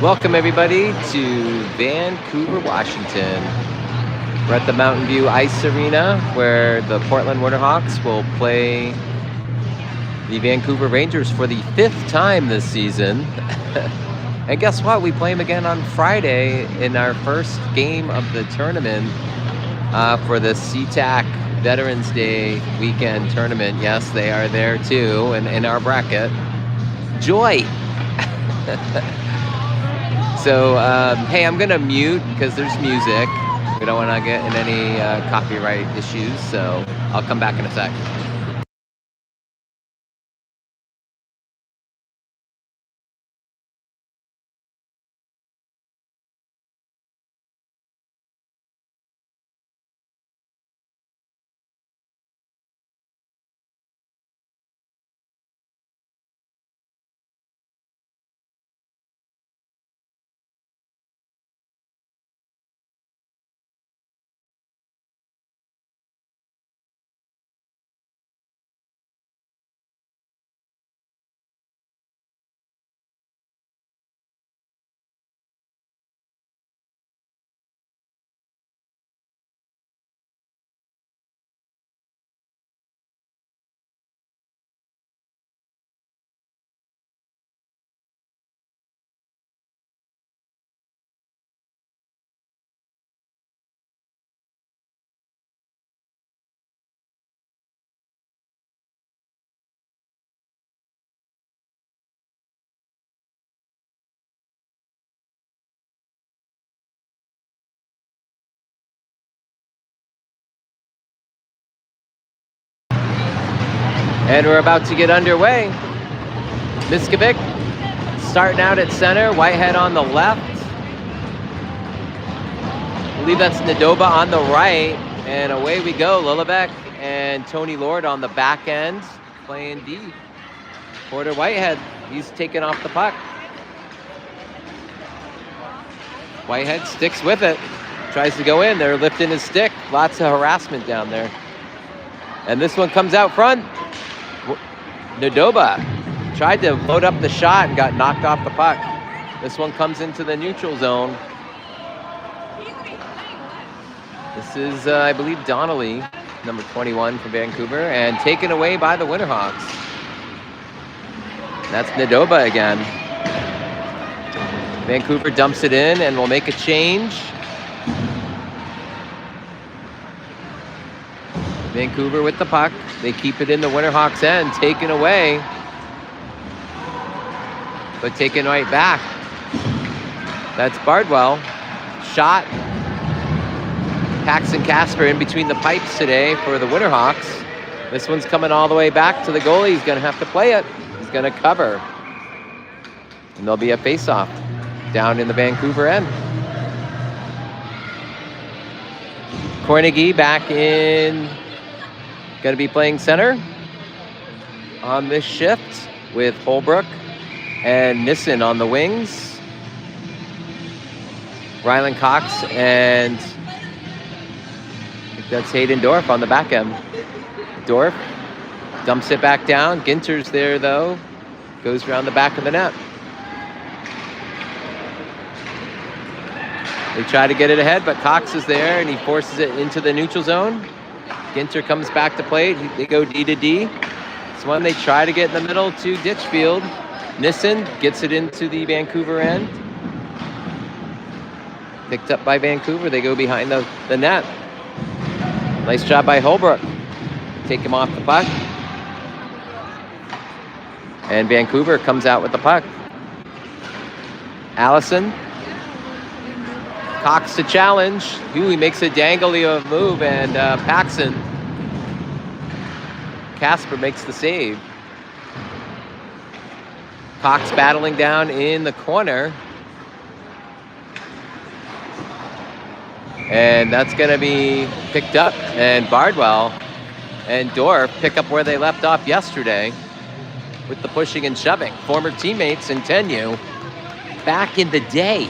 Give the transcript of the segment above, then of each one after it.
Welcome everybody to Vancouver, Washington. We're at the Mountain View Ice Arena where the Portland Winterhawks will play the Vancouver Rangers for the 5th time this season. And guess what? We play them again on Friday in our first game of the tournament for the SeaTac Veterans Day weekend tournament. Yes, they are there too, and in our bracket. Joy! So, hey, I'm going to mute because there's music. We don't want to get in any copyright issues, so I'll come back in a sec. And we're about to get underway. Miskovic starting out at center, Whitehead on the left. I believe that's Nadoba on the right. And away we go, Lillebek and Tony Lord on the back end, playing D. Porter Whitehead, he's taking off the puck. Whitehead sticks with it, tries to go in. They're lifting his stick. Lots of harassment down there. And this one comes out front. Nadoba tried to load up the shot and got knocked off the puck. This one comes into the neutral zone. This is, I believe, Donnelly, number 21 for Vancouver, and taken away by the Winterhawks. That's Nadoba again. Vancouver dumps it in and will make a change. Vancouver with the puck. They keep it in the Winterhawks' end, taken away, but taken right back. That's Bardwell. Shot. Paxton Casper in between the pipes today for the Winterhawks. This one's coming all the way back to the goalie. He's going to have to play it. He's going to cover. And there'll be a face-off down in the Vancouver end. Kornegay back in, going to be playing center on this shift with Holbrook and Nissen on the wings. Ryland Cox and that's Hayden Dorf on the back end. Dorf dumps it back down. Ginter's there though. Goes around the back of the net. They try to get it ahead, but Cox is there and he forces it into the neutral zone. Ginter comes back to play. They go D to D. It's one they try to get in the middle to Ditchfield. Nissen gets it into the Vancouver end. Picked up by Vancouver. They go behind the net. Nice job by Holbrook. Take him off the puck. And Vancouver comes out with the puck. Allison. Cox to challenge. He makes a dangly move, and Paxton. Casper makes the save. Cox battling down in the corner. And that's going to be picked up, and Bardwell and Dorf pick up where they left off yesterday with the pushing and shoving. Former teammates in Tenue back in the day.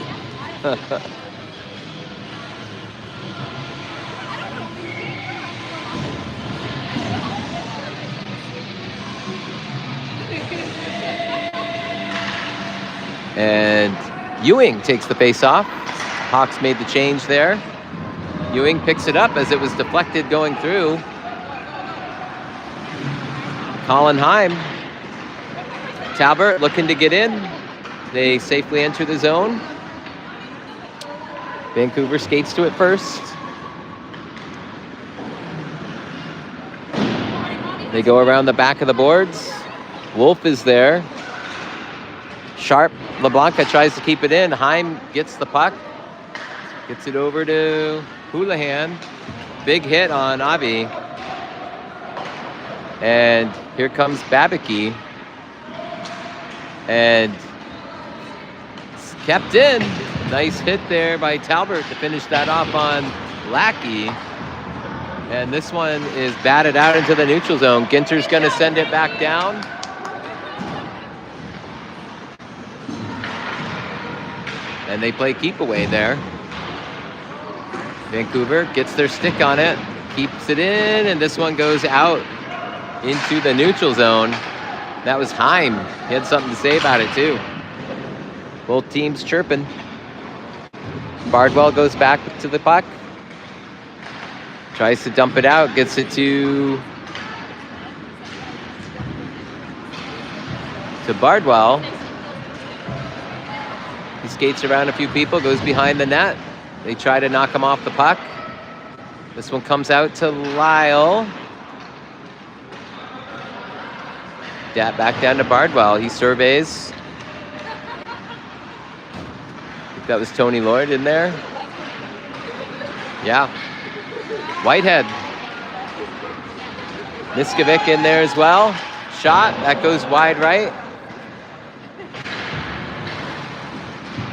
And Ewing takes the face off. Hawks made the change there. Ewing picks it up as it was deflected going through. Colin Heim. Talbert looking to get in. They safely enter the zone. Vancouver skates to it first. They go around the back of the boards. Wolf is there. Sharp, LeBlanca tries to keep it in. Heim gets the puck. Gets it over to Houlihan. Big hit on Avi. And here comes Babicki. And it's kept in. Nice hit there by Talbert to finish that off on Lackey. And this one is batted out into the neutral zone. Ginter's going to send it back down. And they play keep away there. Vancouver gets their stick on it, keeps it in, and this one goes out into the neutral zone. That was Heim. He had something to say about it too. Both teams chirping. Bardwell goes back to the puck. Tries to dump it out, gets it to Bardwell. He skates around a few people, goes behind the net. They try to knock him off the puck. This one comes out to Lyle. Back down to Bardwell. He surveys. I think that was Tony Lloyd in there. Yeah. Whitehead. Miskovic in there as well. Shot. That goes wide right.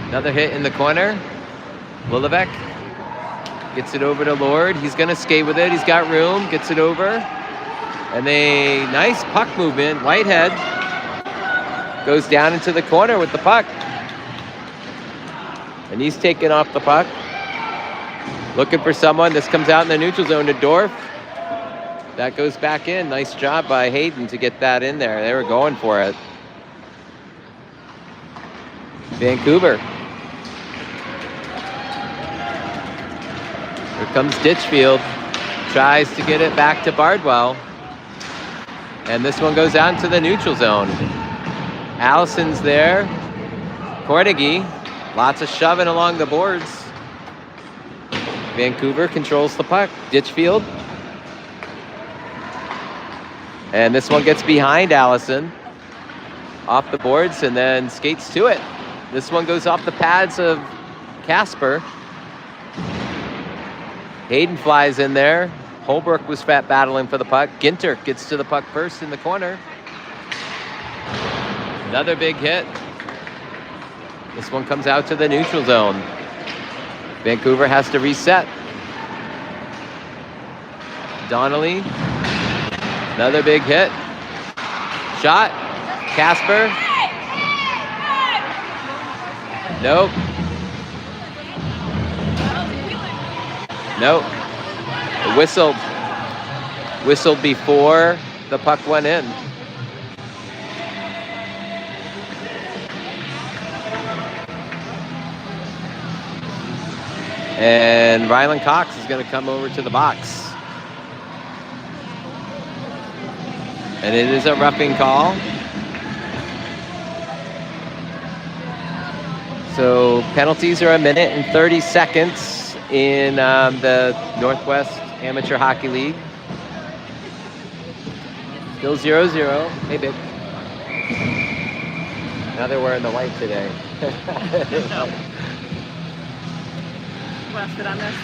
Another hit in the corner. Lulevec gets it over to Lord. He's going to skate with it. He's got room. Gets it over. And a nice puck movement. Whitehead goes down into the corner with the puck. And he's taken off the puck. Looking for someone. This comes out in the neutral zone to Dorf. That goes back in. Nice job by Hayden to get that in there. They were going for it. Vancouver. Here comes Ditchfield. Tries to get it back to Bardwell. And this one goes out into the neutral zone. Allison's there. Cornegie. Lots of shoving along the boards. Vancouver controls the puck. Ditchfield. And this one gets behind Allison. Off the boards and then skates to it. This one goes off the pads of Casper. Hayden flies in there. Holbrook was battling for the puck. Ginter gets to the puck first in the corner. Another big hit. This one comes out to the neutral zone. Vancouver has to reset. Donnelly. Another big hit. Shot. Casper. Nope. Nope. Whistled. Whistled before the puck went in. And Ryland Cox is going to come over to the box. And it is a roughing call. So penalties are 1 minute and 30 seconds in the Northwest Amateur Hockey League. Still 0-0. Hey, babe. Now they're wearing the white today. Want to sit on this?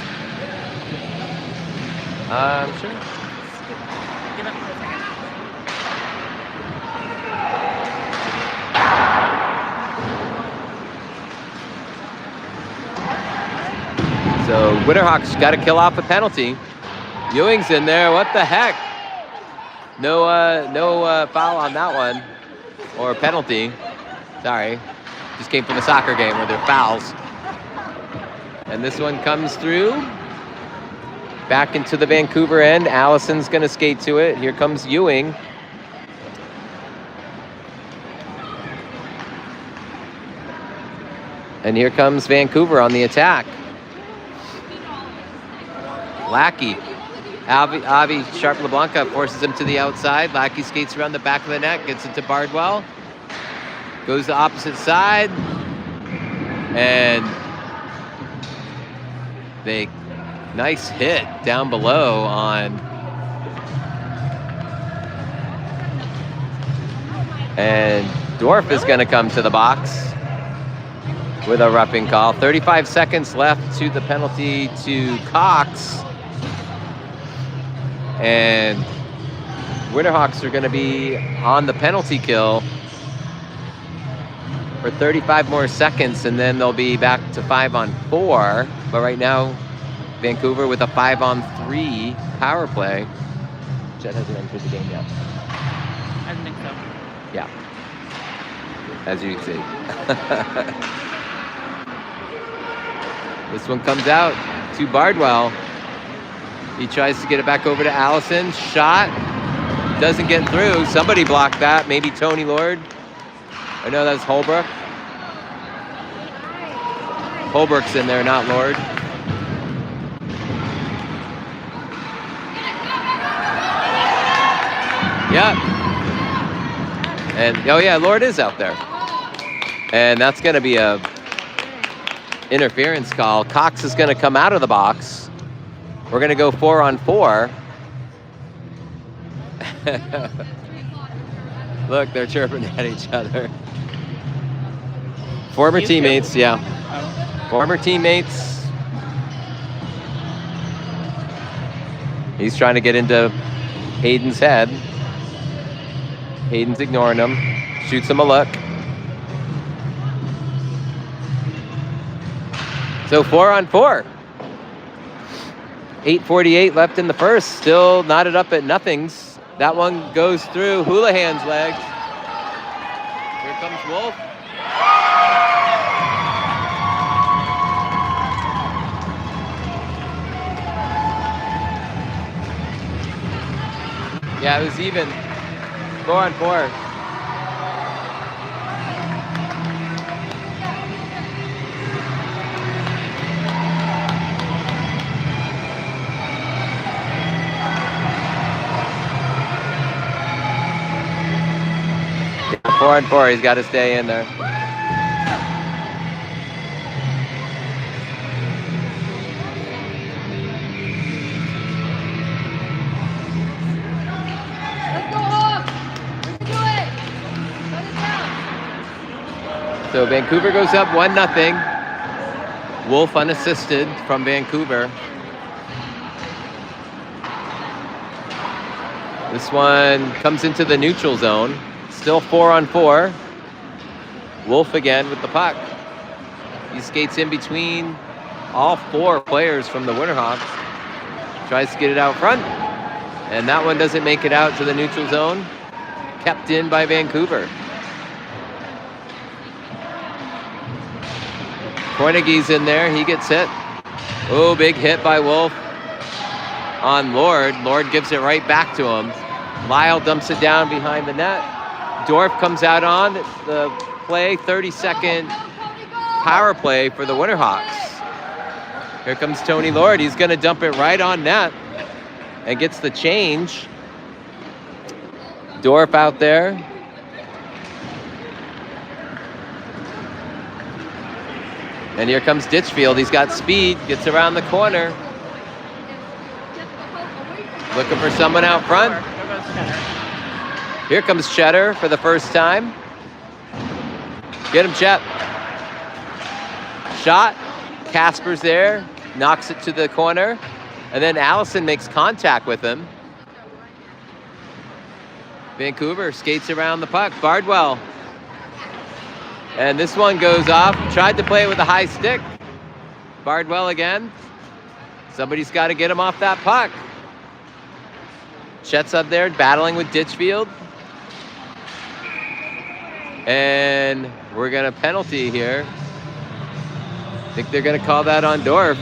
Sure. Give up for a second. So Winterhawks got to kill off a penalty. Ewing's in there. What the heck? No foul on that one, or a penalty. Sorry, just came from a soccer game where there are fouls. And this one comes through. Back into the Vancouver end. Allison's going to skate to it. Here comes Ewing. And here comes Vancouver on the attack. Lackey. Avi Sharp LeBlanca forces him to the outside. Lackey skates around the back of the net, gets it to Bardwell. Goes the opposite side. And they nice hit down below on. And Dorf is going to come to the box with a roughing call. 35 seconds left to the penalty to Cox. And Winterhawks are going to be on the penalty kill for 35 more seconds, and then they'll be back to 5-on-4. But right now, Vancouver with a 5-on-3 power play. Jet hasn't entered the game yet. I think so. Yeah, as you can see. This one comes out to Bardwell. He tries to get it back over to Allison. Shot. Doesn't get through. Somebody blocked that. Maybe Tony Lord. I know that's Holbrook. Holbrook's in there, not Lord. Yep. And, oh yeah, Lord is out there. And that's going to be a interference call. Cox is going to come out of the box. We're going to go 4-on-4. Look, they're chirping at each other. Former teammates, yeah. Former teammates. He's trying to get into Hayden's head. Hayden's ignoring him. Shoots him a look. So 4-on-4. 8:48 left in the first. Still knotted up at nothings. That one goes through Houlihan's legs. Here comes Wolf. Yeah, it was even. 4-on-4. Yeah, 4-on-4. He's got to stay in there. So Vancouver goes up 1-0. Wolf unassisted from Vancouver. This one comes into the neutral zone. Still 4-on-4. Wolf again with the puck. He skates in between all four players from the Winterhawks. Tries to get it out front. And that one doesn't make it out to the neutral zone. Kept in by Vancouver. Koenigke's in there. He gets hit. Oh, big hit by Wolf on Lord. Lord gives it right back to him. Lyle dumps it down behind the net. Dorf comes out on the play. 30-second power play for the Winterhawks. Here comes Tony Lord. He's going to dump it right on net and gets the change. Dorf out there. And here comes Ditchfield. He's got speed, gets around the corner. Looking for someone out front. Here comes Cheddar for the first time. Get him, Chet. Shot. Casper's there. Knocks it to the corner. And then Allison makes contact with him. Vancouver skates around the puck. Bardwell. And this one goes off. Tried to play it with a high stick. Bardwell again. Somebody's got to get him off that puck. Chet's up there battling with Ditchfield. And we're going to penalty here. I think they're going to call that on Dorf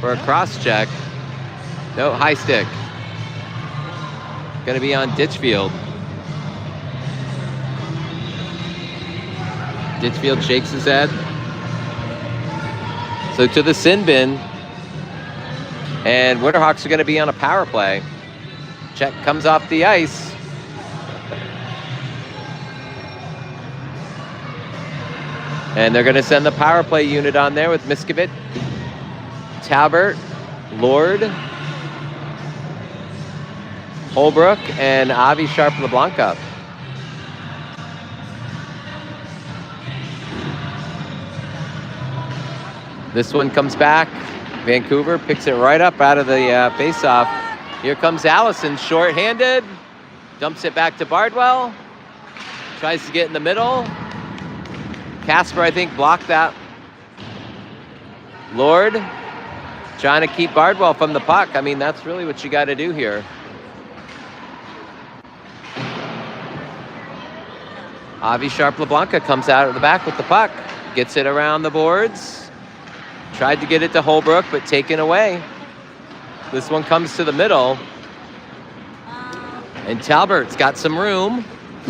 for a cross check. No, high stick. Going to be on Ditchfield. Ditchfield shakes his head. So to the sin bin. And Winterhawks are going to be on a power play. Check comes off the ice. And they're going to send the power play unit on there with Miskovich, Talbert, Lord, Holbrook, and Avi Sharp-LeBlanca. This one comes back. Vancouver picks it right up out of the face-off. Here comes Allison, short-handed. Dumps it back to Bardwell. Tries to get in the middle. Casper, I think, blocked that. Lord, trying to keep Bardwell from the puck. I mean, that's really what you got to do here. Avi Sharp-LeBlanca comes out of the back with the puck. Gets it around the boards. Tried to get it to Holbrook, but taken away. This one comes to the middle. And Talbert's got some room.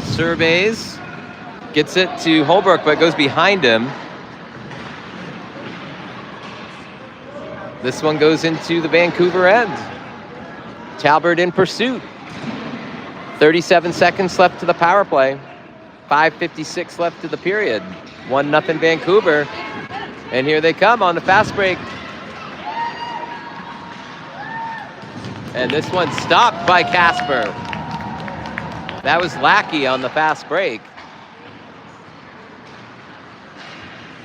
Surveys. Gets it to Holbrook, but goes behind him. This one goes into the Vancouver end. Talbert in pursuit. 37 seconds left to the power play. 5:56 left to the period. 1-0 Vancouver. And here they come on the fast break. And this one stopped by Casper. That was Lackey on the fast break.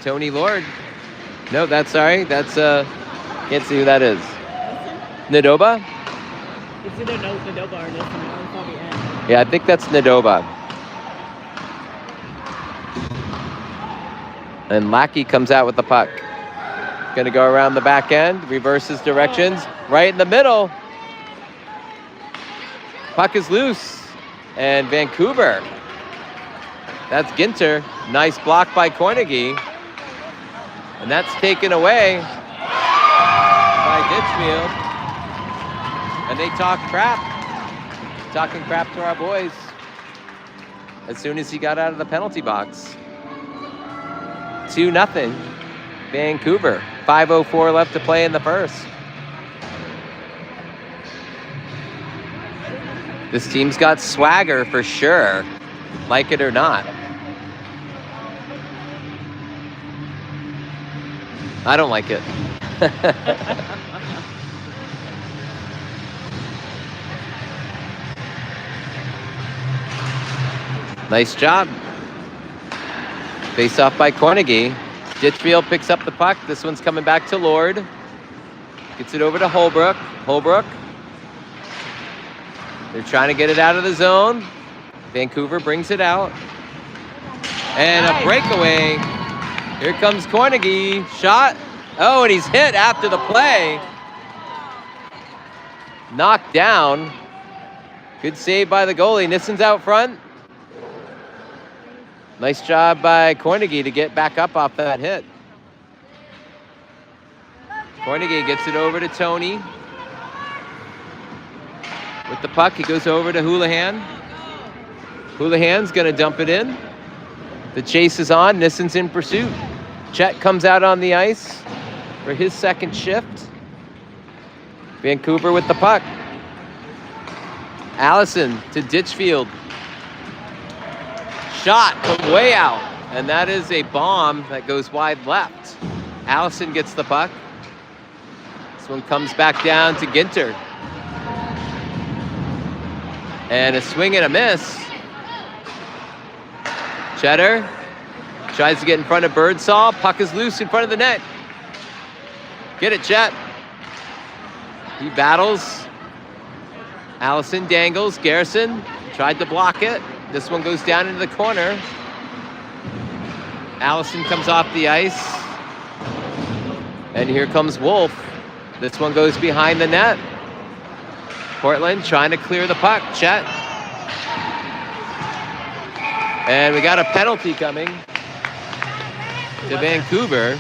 Tony Lord. No, that's sorry. That's can't see who that is. Nadoba? It's either Nadoba or this one. It's on the end. Yeah, I think that's Nadoba. And Lackey comes out with the puck. Gonna go around the back end, reverses directions, right in the middle. Puck is loose. And Vancouver. That's Ginter. Nice block by Cornegie. And that's taken away by Ditchfield. And they talk crap. Talking crap to our boys. As soon as he got out of the penalty box. 2-0 Vancouver. 5:04 left to play in the first. This team's got swagger for sure, like it or not. I don't like it. Nice job. Face off by Cornegie. Ditchfield picks up the puck. This one's coming back to Lord. Gets it over to Holbrook. Holbrook. They're trying to get it out of the zone. Vancouver brings it out. And a breakaway. Here comes Cornegie. Shot. Oh, and he's hit after the play. Knocked down. Good save by the goalie. Nissen's out front. Nice job by Cornegie to get back up off that hit. Cornegie gets it over to Tony. With the puck, he goes over to Houlihan. Houlihan's gonna dump it in. The chase is on, Nissen's in pursuit. Chet comes out on the ice for his second shift. Vancouver with the puck. Allison to Ditchfield. Shot from way out, and that is a bomb that goes wide left. Allison gets the puck. This one comes back down to Ginter. And a swing and a miss. Cheddar tries to get in front of Birdsall. Puck is loose in front of the net. Get it, Chet. He battles. Allison dangles. Garrison tried to block it. This one goes down into the corner. Allison comes off the ice. And here comes Wolf. This one goes behind the net. Portland trying to clear the puck. Chet. And we got a penalty coming to Vancouver.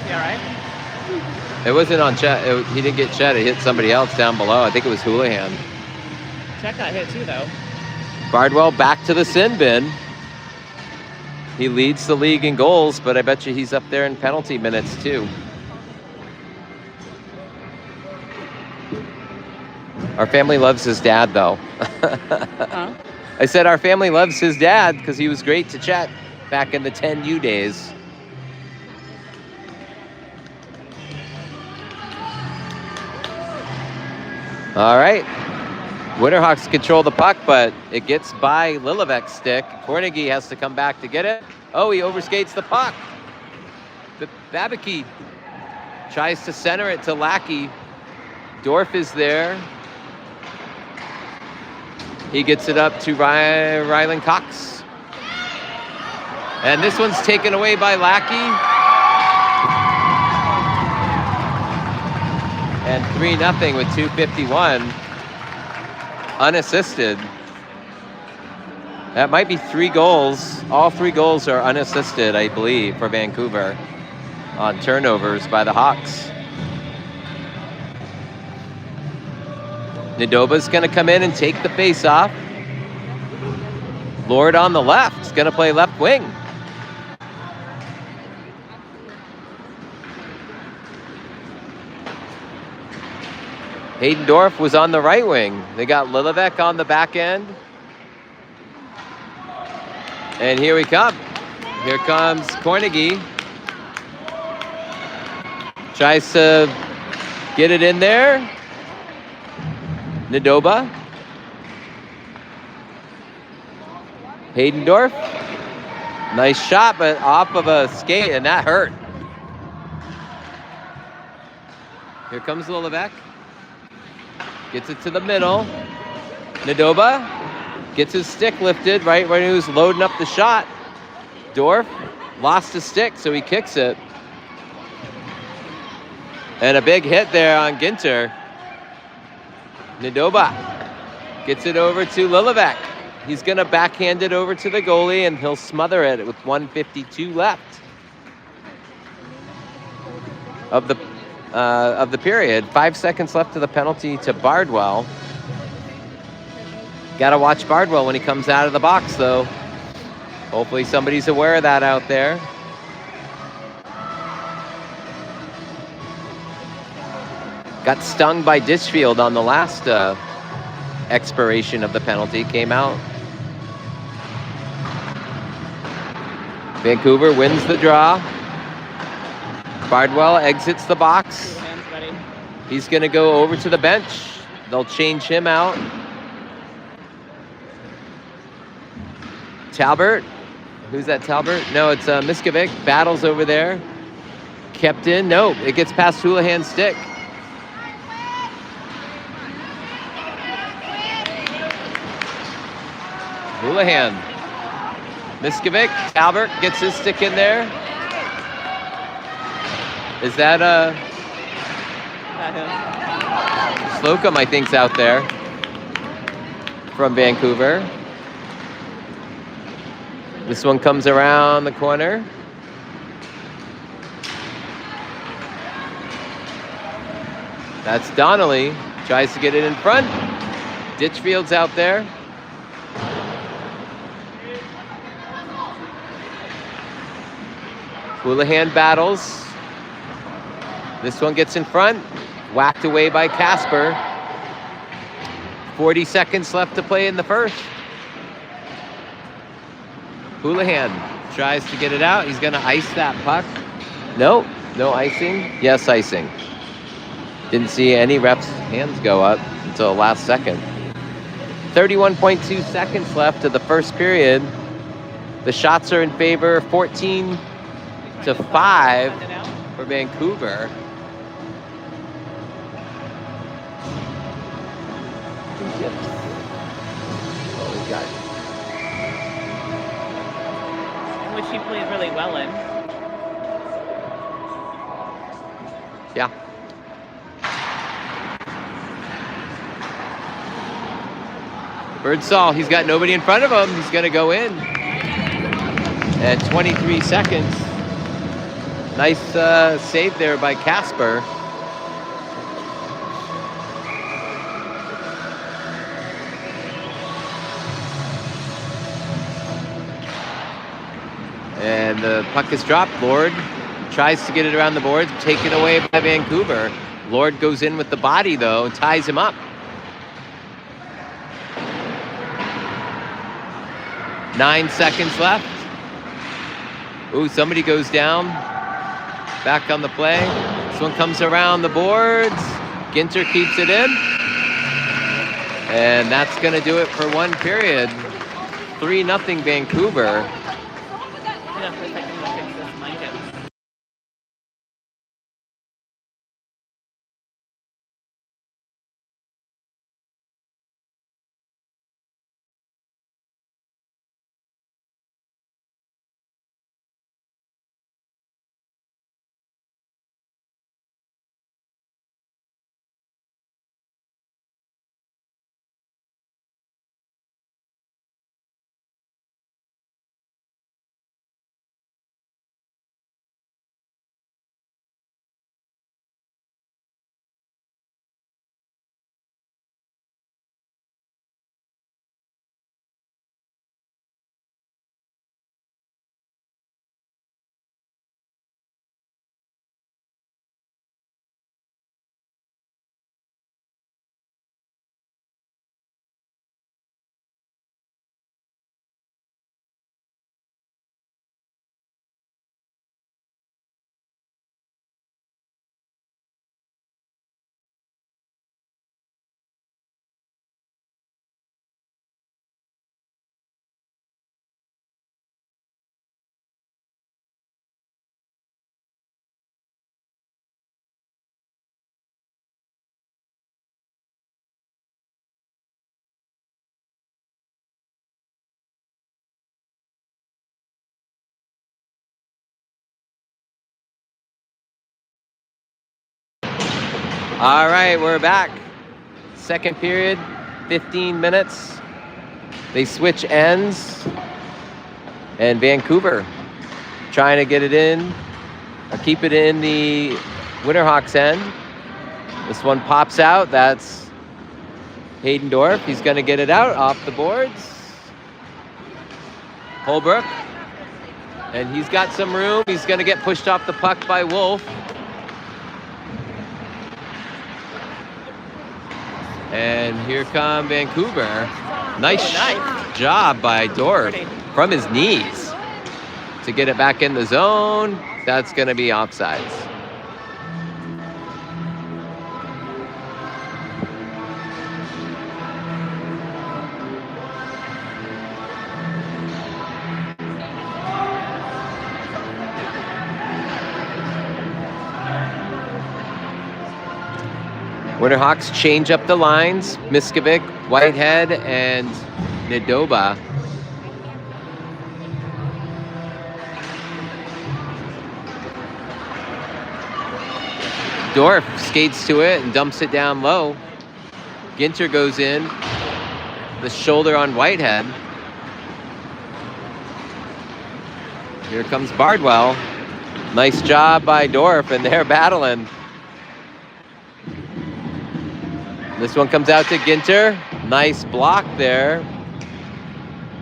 You all right? It wasn't on Chet. He didn't get Chet. It hit somebody else down below. I think it was Houlihan. Chet got hit too, though. Bardwell back to the sin bin. He leads the league in goals, but I bet you he's up there in penalty minutes too. Our family loves his dad, though. Huh? I said our family loves his dad because he was great to chat back in the 10U days. All right. Winterhawks control the puck, but it gets by Lilevek's stick. Kornegay has to come back to get it. Oh, he overskates the puck. Babicki tries to center it to Lackey. Dorf is there. He gets it up to Ryland Cox. And this one's taken away by Lackey. And 3-0 with 2:51. Unassisted. That might be 3 goals. All 3 goals are unassisted, I believe, for Vancouver on turnovers by the Hawks. Nadoba's going to come in and take the face-off. Lord on the left is going to play left wing. Haydendorf was on the right wing. They got Lilevek on the back end. And here we come. Here comes Kornegay. Tries to get it in there. Nadoba. Haydendorf. Nice shot, but off of a skate, and that hurt. Here comes Lilevek. Gets it to the middle. Nadoba gets his stick lifted right when he was loading up the shot. Dorf lost his stick, so he kicks it. And a big hit there on Ginter. Nadoba gets it over to Lilevek. He's going to backhand it over to the goalie, and he'll smother it with 1:52 left of the period. 5 seconds left to the penalty to Bardwell. Got to watch Bardwell when he comes out of the box, though. Hopefully somebody's aware of that out there. Got stung by Ditchfield on the last expiration of the penalty. Came out. Vancouver wins the draw. Bardwell exits the box. He's going to go over to the bench. They'll change him out. Talbert. Who's that, Talbert? No, it's Miskovic. Battles over there. Kept in. No, it gets past Houlihan's stick. Houlihan. Miskovic. Talbert gets his stick in there. Is that Slocum, I think, is out there from Vancouver. This one comes around the corner. That's Donnelly. Tries to get it in front. Ditchfield's out there. Houlihan battles. This one gets in front. Whacked away by Casper. 40 seconds left to play in the first. Houlihan tries to get it out. He's going to ice that puck. No, no icing. Yes, icing. Didn't see any refs' hands go up until the last second. 31.2 seconds left of the first period. The shots are in favor, 14-5 for Vancouver. What we got? Which he played really well in. Yeah. Birdsall, he's got nobody in front of him. He's going to go in at 23 seconds. Nice save there by Casper. And the puck is dropped. Lord tries to get it around the boards, taken away by Vancouver. Lord goes in with the body, though, and ties him up. 9 seconds left. Ooh, somebody goes down. Back on the play. This one comes around the boards. Ginter keeps it in. And that's going to do it for one period. 3-0 Vancouver. Yeah, for a second, we'll fix this mic out. All right, we're back. Second period, 15 minutes. They switch ends. And Vancouver trying to get it in, or keep it in the Winterhawks end. This one pops out. That's Haydendorf. He's going to get it out off the boards. Holbrook. And he's got some room. He's going to get pushed off the puck by Wolf. And here come Vancouver. Nice job by Dorf from his knees to get it back in the zone. That's going to be offsides. Winterhawks change up the lines. Miskovic, Whitehead, and Nadoba. Dorf skates to it and dumps it down low. Ginter goes in. The shoulder on Whitehead. Here comes Bardwell. Nice job by Dorf, and they're battling. This one comes out to Ginter. Nice block there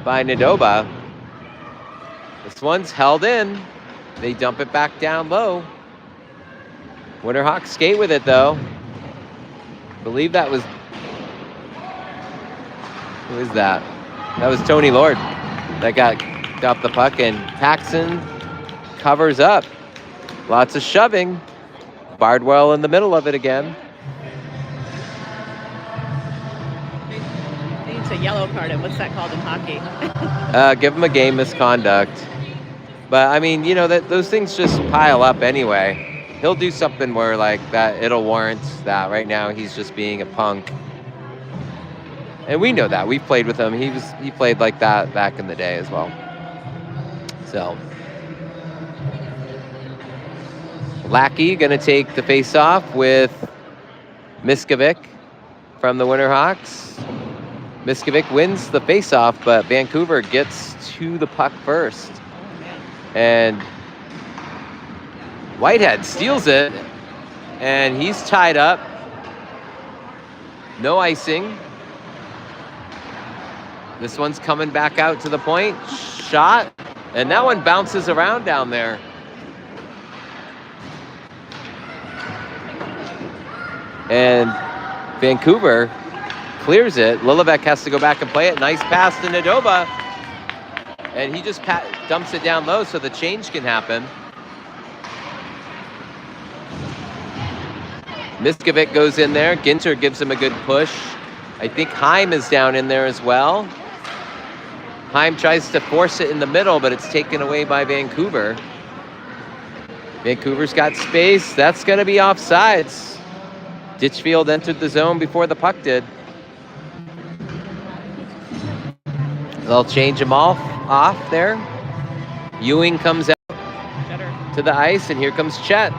by Nadoba. This one's held in. They dump it back down low. Winterhawks skate with it, though. I believe that was... Who is that? That was Tony Lord that got off the puck, and Paxson covers up. Lots of shoving. Bardwell in the middle of it again. It's a yellow card. What's that called in hockey? Give him a game misconduct. But, I mean, you know, those things just pile up anyway. He'll do something where, like, that it'll warrant that. Right now, he's just being a punk. And we know that. We've played with him. He played like that back in the day as well. So, Lackey going to take the face-off with Miskovic from the Winterhawks. Miskovic wins the face-off, but Vancouver gets to the puck first. And Whitehead steals it, and he's tied up. No icing. This one's coming back out to the point. Shot. And that one bounces around down there. And Vancouver clears it. Lilivec has to go back and play it. Nice pass to Nadova. And he just dumps it down low so the change can happen. Miskovic goes in there. Ginter gives him a good push. I think Heim is down in there as well. Heim tries to force it in the middle, but it's taken away by Vancouver. Vancouver's got space. That's going to be offsides. Ditchfield entered the zone before the puck did. They'll change him off there. Ewing comes out to the ice, and here comes Chet.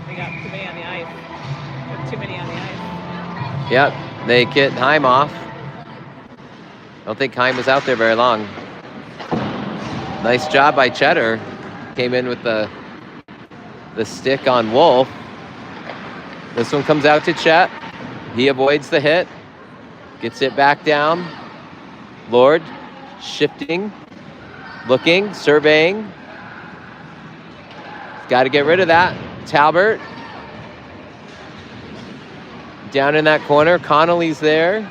They got too many on the ice. Too many on the ice. Yep, they get Heim off. I don't think Heim was out there very long. Nice job by Cheddar. Came in with the stick on Wolf. This one comes out to Chet. He avoids the hit. Gets it back down. Lord shifting, looking, surveying. Got to get rid of that. Talbert down in that corner. Connolly's there.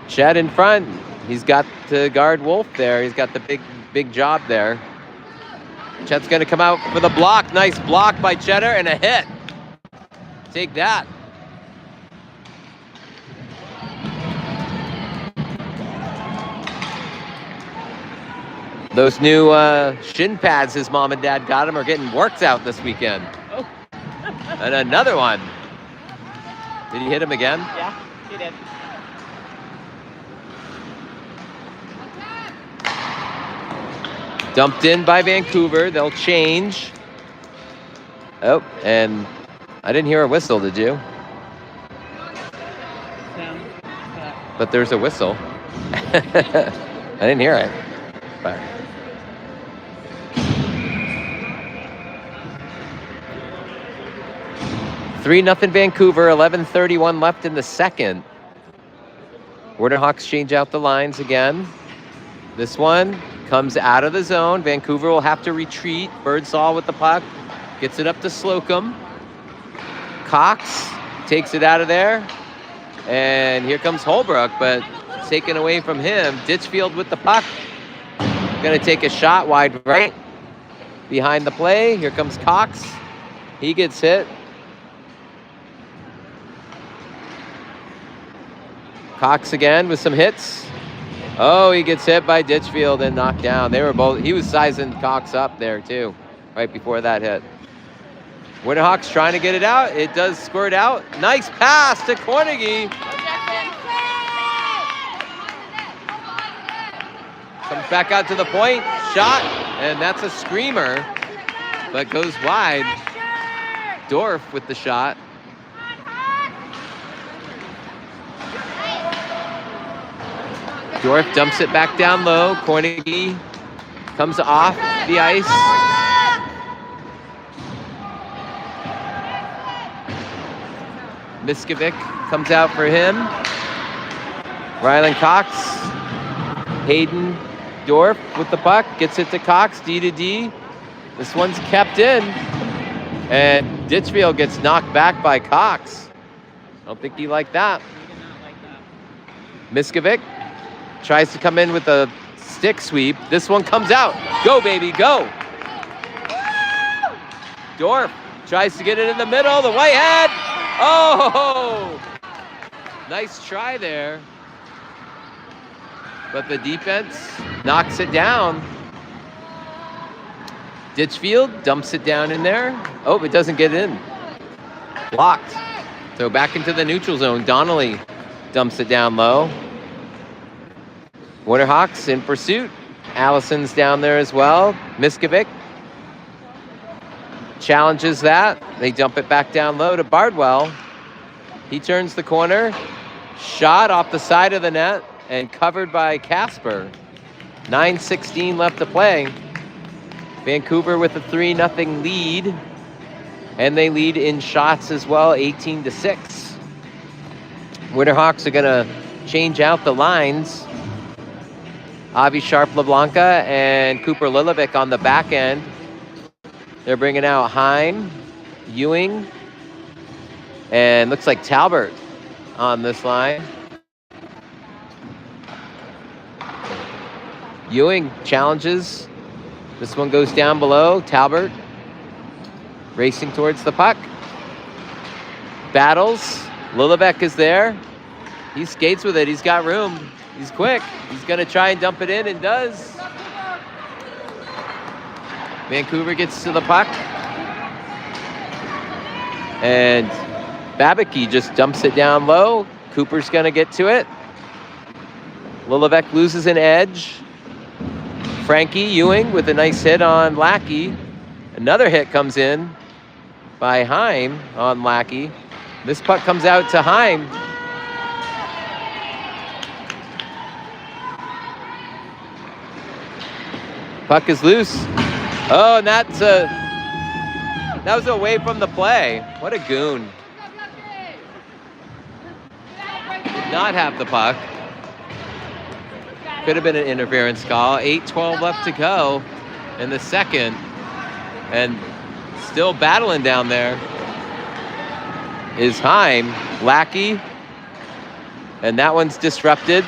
Chet in front. He's got to guard Wolf there. He's got the big job there. Chet's going to come out for the block. Nice block by Cheddar and a hit. Take that. Those new shin pads his mom and dad got him are getting worked out this weekend. Oh. And another one. Did he hit him again? Yeah, he did. Dumped in by Vancouver. They'll change. Oh, and I didn't hear a whistle, did you? No. But there's a whistle. I didn't hear it. But 3-0 Vancouver, 11:31 left in the second. Winterhawks change out the lines again. This one comes out of the zone. Vancouver will have to retreat. Birdsall with the puck. Gets it up to Slocum. Cox takes it out of there. And here comes Holbrook, but taken away from him. Ditchfield with the puck. Going to take a shot wide right. Behind the play. Here comes Cox. He gets hit. Cox again with some hits. Oh, he gets hit by Ditchfield and knocked down. They were both, he was sizing Cox up there too, right before that hit. Winterhawks trying to get it out. It does squirt out. Nice pass to Cornegie. Comes back out to the point, shot, and that's a screamer, but goes wide. Dorf with the shot. Dorf dumps it back down low. Cornegie comes off the ice. Miskovic comes out for him. Rylan Cox. Hayden Dorf with the puck. Gets it to Cox, D to D. This one's kept in. And Ditchfield gets knocked back by Cox. I don't think he liked that. Miskovic tries to come in with a stick sweep. This one comes out. Go, baby, go. Dorf tries to get it in the middle. The Whitehead. Oh! Nice try there. But the defense knocks it down. Ditchfield dumps it down in there. Oh, it doesn't get in. Blocked. So back into the neutral zone. Donnelly dumps it down low. Winterhawks in pursuit. Allison's down there as well. Miskovic challenges that. They dump it back down low to Bardwell. He turns the corner. Shot off the side of the net and covered by Casper. 9:16 left to play. Vancouver with a 3-0 lead. And they lead in shots as well, 18-6. Winterhawks are going to change out the lines. Avi Sharp LeBlanca and Cooper Lilovic on the back end. They're bringing out Heim, Ewing, and looks like Talbert on this line. Ewing challenges. This one goes down below. Talbert racing towards the puck. Battles. Lilovic is there. He skates with it. He's got room. He's quick. He's going to try and dump it in, and does. Vancouver gets to the puck. And Babicki just dumps it down low. Cooper's going to get to it. Lilovic loses an edge. Frankie Ewing with a nice hit on Lackey. Another hit comes in by Heim on Lackey. This puck comes out to Heim. Puck is loose. Oh, and that was away from the play. What a goon. Did not have the puck. Could have been an interference call. 8:12 left to go in the second. And still battling down there is Heim. Lackey. And that one's disrupted.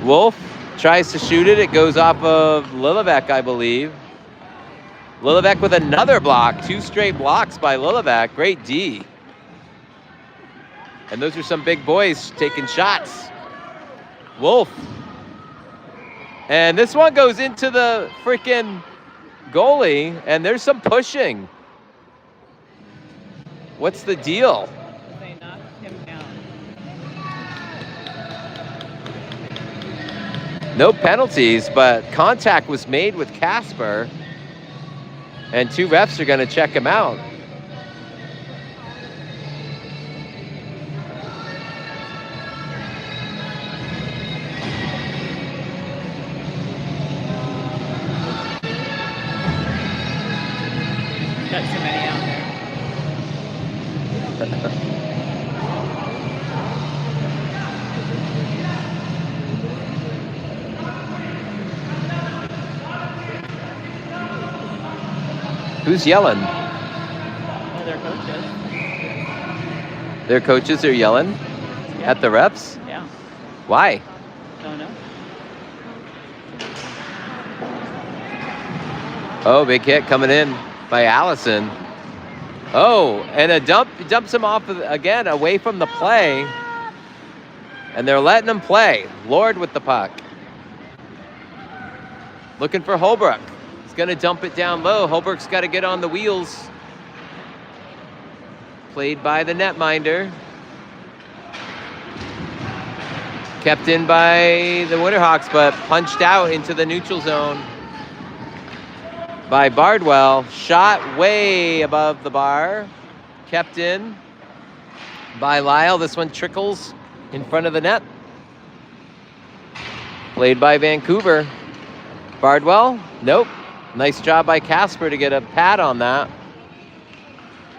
Wolf tries to shoot it. It goes off of Lilovic, I believe. Lilovic with another block. 2 straight blocks by Lilovic. Great D. And those are some big boys taking shots. Wolf. And this one goes into the freaking goalie, and there's some pushing. What's the deal? They knocked him down. No penalties, but contact was made with Casper, and 2 refs are going to check him out. Got too many out there. Who's yelling? Well, their coaches. Their coaches are yelling at the refs? Yeah. Why? Don't know. Oh, big hit coming in by Allison. Oh, and a dump. He dumps him off again, away from the play. And they're letting him play. Lord with the puck. Looking for Holbrook. He's going to dump it down low. Holbrook's got to get on the wheels. Played by the netminder. Kept in by the Winterhawks, but punched out into the neutral zone by Bardwell. Shot way above the bar. Kept in by Lyle. This one trickles in front of the net. Played by Vancouver. Bardwell? Nope. Nice job by Casper to get a pad on that.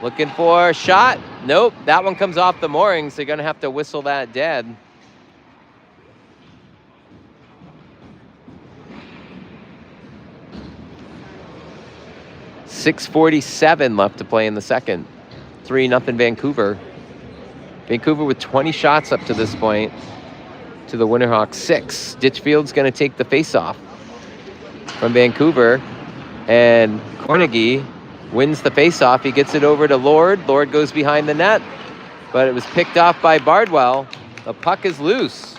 Looking for a shot. Nope. That one comes off the moorings. They're going to have to whistle that dead. .647 left to play in the second. 3-0 Vancouver. Vancouver with 20 shots up to this point. To the Winterhawks 6. Ditchfield's going to take the faceoff from Vancouver. And Cornegie wins the faceoff. He gets it over to Lord. Lord goes behind the net. But it was picked off by Bardwell. The puck is loose.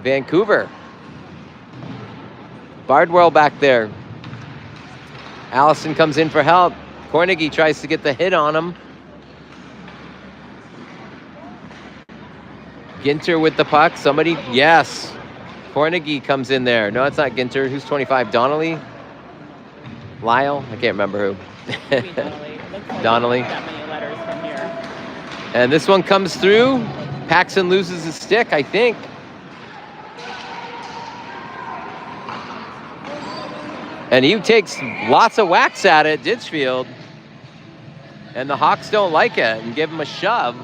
Vancouver. Bardwell back there. Allison comes in for help. Cornegie tries to get the hit on him. Ginter with the puck. Somebody, yes. Cornegie comes in there. No, it's not Ginter. Who's 25? Donnelly? Lyle? I can't remember who. Maybe Donnelly. Looks like Donnelly. That many letters from here. And this one comes through. Paxson loses his stick, I think. And he takes lots of whacks at it, Ditchfield. And the Hawks don't like it and give him a shove.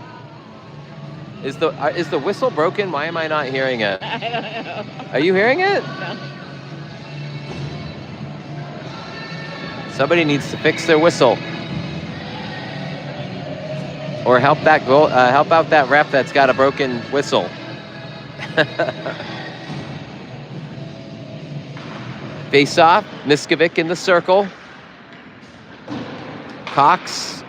Is the whistle broken? Why am I not hearing it? I don't know. Are you hearing it? No. Somebody needs to fix their whistle. Or help out that ref that's got a broken whistle. Face off, Miskovic in the circle. Cox.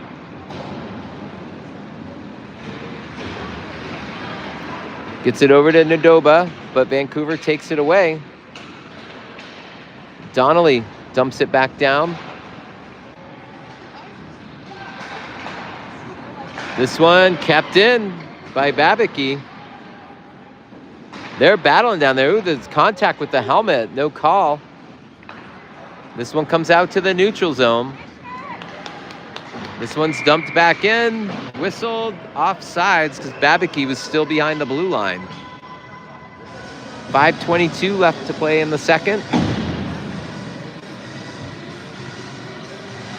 Gets it over to Nadoba, but Vancouver takes it away. Donnelly dumps it back down. This one kept in by Babicki. They're battling down there. Ooh, there's contact with the helmet. No call. This one comes out to the neutral zone. This one's dumped back in. Whistled offsides because Babicki was still behind the blue line. 5:22 left to play in the second.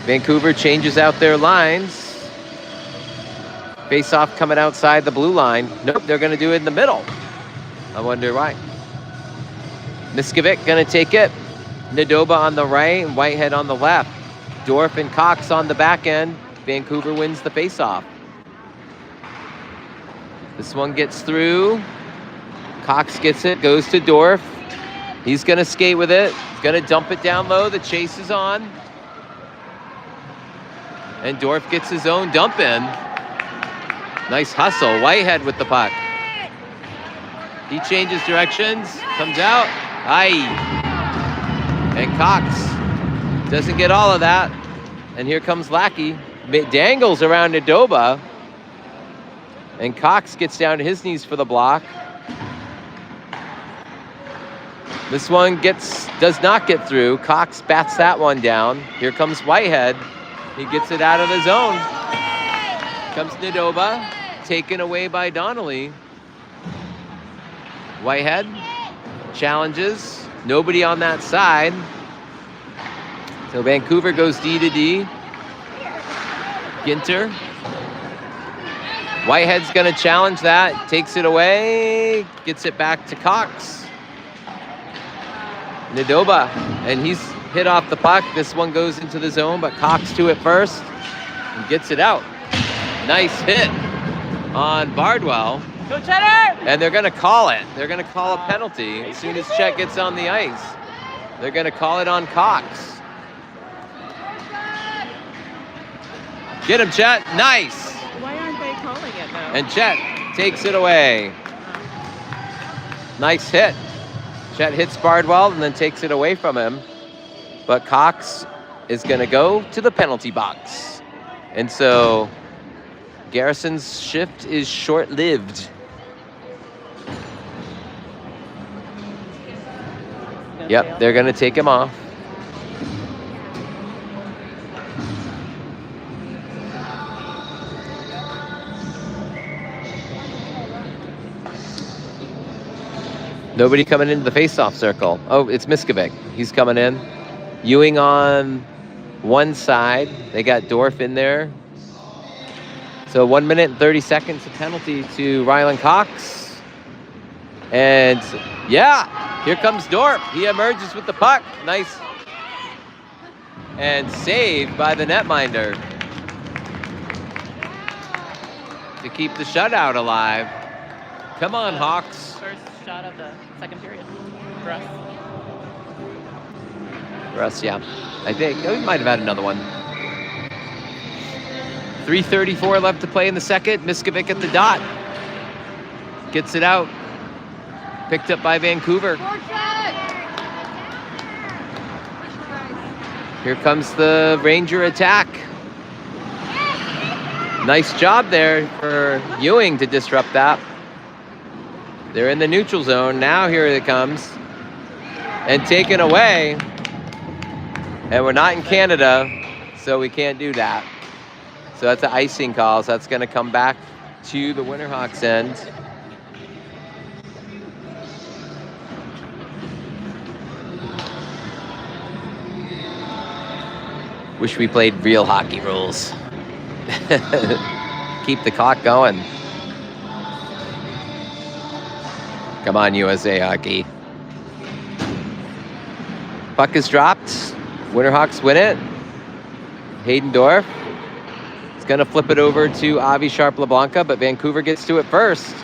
Vancouver changes out their lines. Face-off coming outside the blue line. Nope, they're going to do it in the middle. I wonder why. Miskovic going to take it. Nadoba on the right and Whitehead on the left. Dorf and Cox on the back end. Vancouver wins the face-off. This one gets through. Cox gets it, goes to Dorf. He's going to skate with it. He's going to dump it down low. The chase is on. And Dorf gets his own dump in. Nice hustle. Whitehead with the puck. He changes directions. Comes out. Aye. And Cox doesn't get all of that. And here comes Lackey. Dangles around Nadoba. And Cox gets down to his knees for the block. This one does not get through. Cox bats that one down. Here comes Whitehead. He gets it out of the zone. Comes Nadoba, taken away by Donnelly. Whitehead challenges. Nobody on that side. So Vancouver goes D to D. Ginter. Whitehead's going to challenge that. Takes it away. Gets it back to Cox. Nadoba. And he's hit off the puck. This one goes into the zone, but Cox to it first and gets it out. Nice hit on Bardwell. Go Cheddar! And they're going to call it. They're going to call a penalty as soon as Chet gets on the ice. They're going to call it on Cox. Get him, Chet. Nice. Why aren't they calling it, though? And Chet takes it away. Nice hit. Chet hits Bardwell and then takes it away from him. But Cox is going to go to the penalty box. And so Garrison's shift is short-lived. Yep, they're going to take him off. Nobody coming into the face-off circle. Oh, it's Miskovic. He's coming in. Ewing on one side. They got Dorf in there. So 1 minute and 30 seconds of penalty to Ryland Cox. And yeah, here comes Dorf. He emerges with the puck. Nice. And saved by the netminder to keep the shutout alive. Come on, Hawks. First shot of the second period for us. For us, yeah. I think we might have had another one. 3:34 left to play in the second. Miskovic at the dot. Gets it out. Picked up by Vancouver. Here comes the Ranger attack. Nice job there for Ewing to disrupt that. They're in the neutral zone. Now here it comes. And taken away. And we're not in Canada, so we can't do that. So that's an icing call. So that's going to come back to the Winterhawks end. Wish we played real hockey rules. Keep the clock going. Come on, USA Hockey. Puck is dropped. Winterhawks win it. Haydendorf is going to flip it over to Avi Sharp-LeBlanca, but Vancouver gets to it first.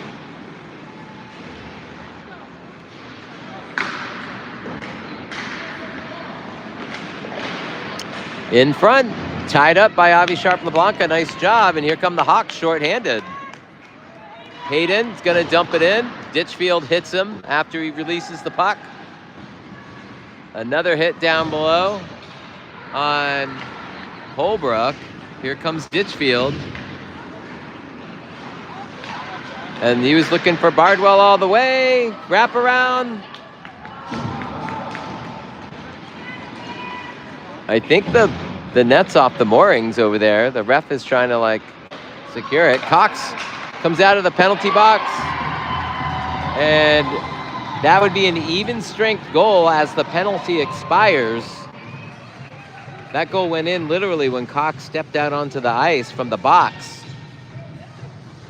In front, tied up by Avi Sharp-LeBlanca. Nice job, and here come the Hawks shorthanded. Hayden's going to dump it in. Ditchfield hits him after he releases the puck. Another hit down below on Holbrook. Here comes Ditchfield. And he was looking for Bardwell all the way. Wrap around. I think the net's off the moorings over there. The ref is trying to like secure it. Cox comes out of the penalty box. And that would be an even strength goal as the penalty expires. That goal went in literally when Cox stepped out onto the ice from the box.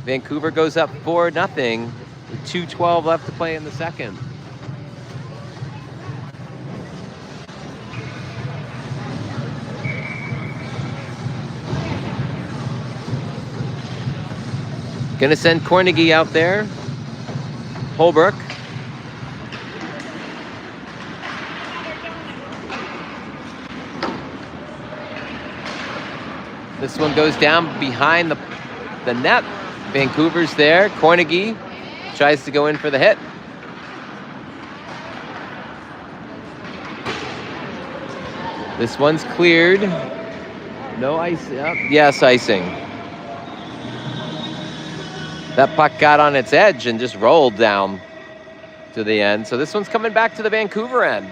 Vancouver goes up 4-0 with 2:12 left to play in the second. Gonna send Cornegie out there. Holbrook. This one goes down behind the net. Vancouver's there. Cornegie tries to go in for the hit. This one's cleared. No ice. Yes, icing. That puck got on its edge and just rolled down to the end. So this one's coming back to the Vancouver end.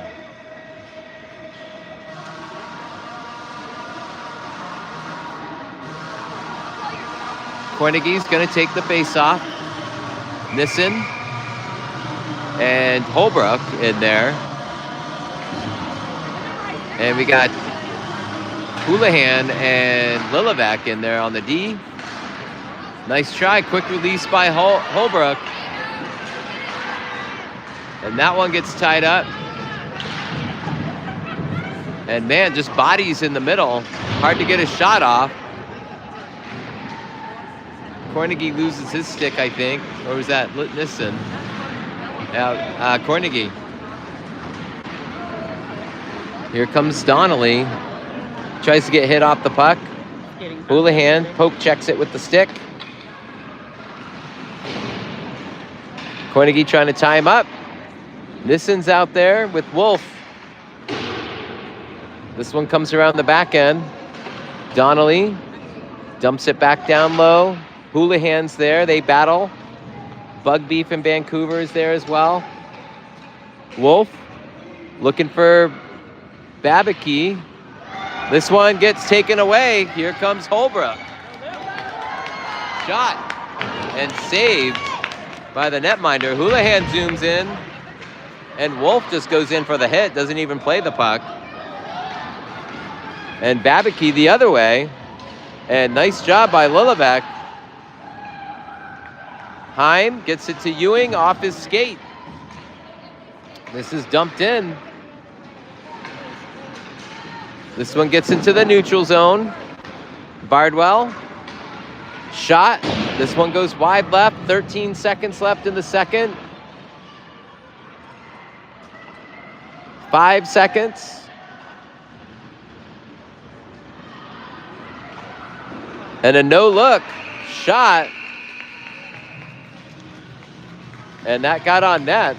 Cornegie's going to take the face-off. Nissen and Holbrook in there. And we got Houlihan and Lillivek in there on the D. Nice try, quick release by Holbrook. And that one gets tied up. And man, just bodies in the middle. Hard to get a shot off. Cornegie loses his stick, I think. Or was that Nissen? Cornegie. Here comes Donnelly. Tries to get hit off the puck. Houlihan poke checks it with the stick. Cornegie trying to tie him up. Nissen's out there with Wolf. This one comes around the back end. Donnelly dumps it back down low. Houlihan's there. They battle. Bugby from Vancouver is there as well. Wolf looking for Babicki. This one gets taken away. Here comes Holbrook. Shot and saved by the netminder. Houlihan zooms in, and Wolf just goes in for the hit, doesn't even play the puck. And Babicki the other way, and nice job by Lillivek. Heim gets it to Ewing off his skate. This is dumped in. This one gets into the neutral zone. Bardwell, shot. This one goes wide left, 13 seconds left in the second. 5 seconds. And a no-look shot. And that got on net.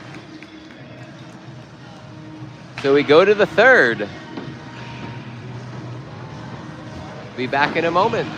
So we go to the third. Be back in a moment.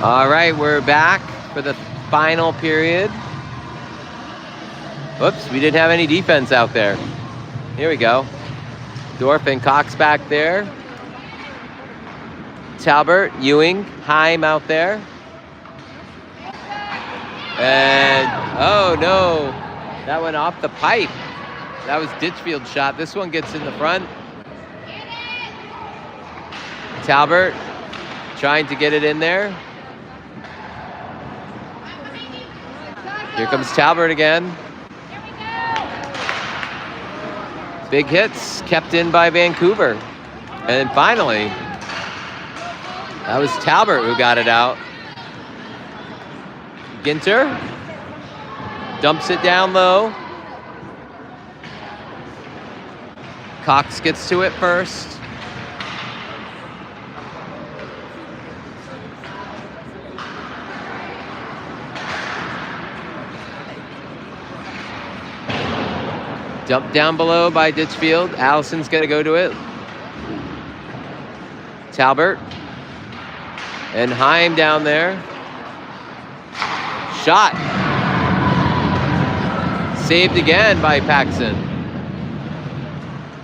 All right, we're back for the final period. Oops, we didn't have any defense out there. Here we go. Dorf and Cox back there. Talbert, Ewing, Heim out there. And, oh no, that went off the pipe. That was Ditchfield's shot. This one gets in the front. Talbert trying to get it in there. Here comes Talbert again. Big hits kept in by Vancouver. And finally, that was Talbert who got it out. Ginter dumps it down low. Cox gets to it first. Dumped down below by Ditchfield. Allison's gonna go to it. Talbert. And Heim down there. Shot. Saved again by Paxson.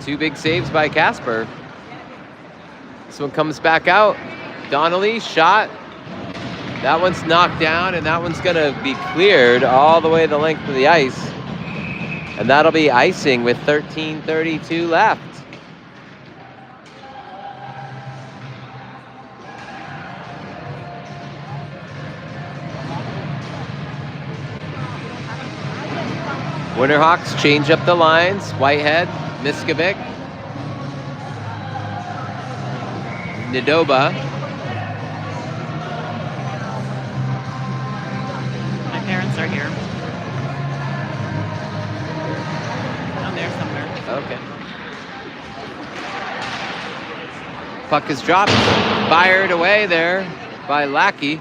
2 big saves by Casper. This one comes back out. Donnelly, shot. That one's knocked down, and that one's gonna be cleared all the way the length of the ice. And that'll be icing with 13:32 left. Winterhawks change up the lines. Whitehead, Miskovic, Nadoba. My parents are here. Down there somewhere. Okay. Puck is dropped. Fired away there by Lackey.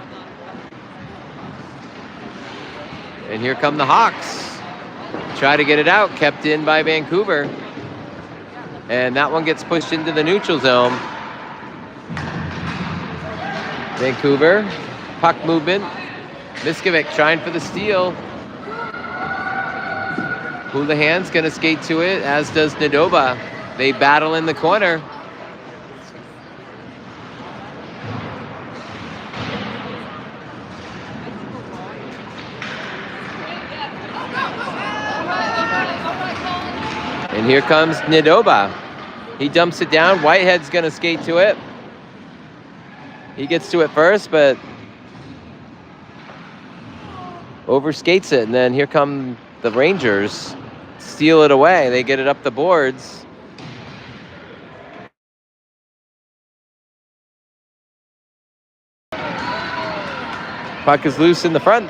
And here come the Hawks. Try to get it out, kept in by Vancouver. And that one gets pushed into the neutral zone. Vancouver, puck movement. Miskovic trying for the steal. Houlihan's gonna skate to it, as does Nadoba. They battle in the corner. And here comes Nadoba. He dumps it down. Whitehead's gonna skate to it. He gets to it first, but overskates it. And then here come the Rangers. Steal it away. They get it up the boards. Puck is loose in the front.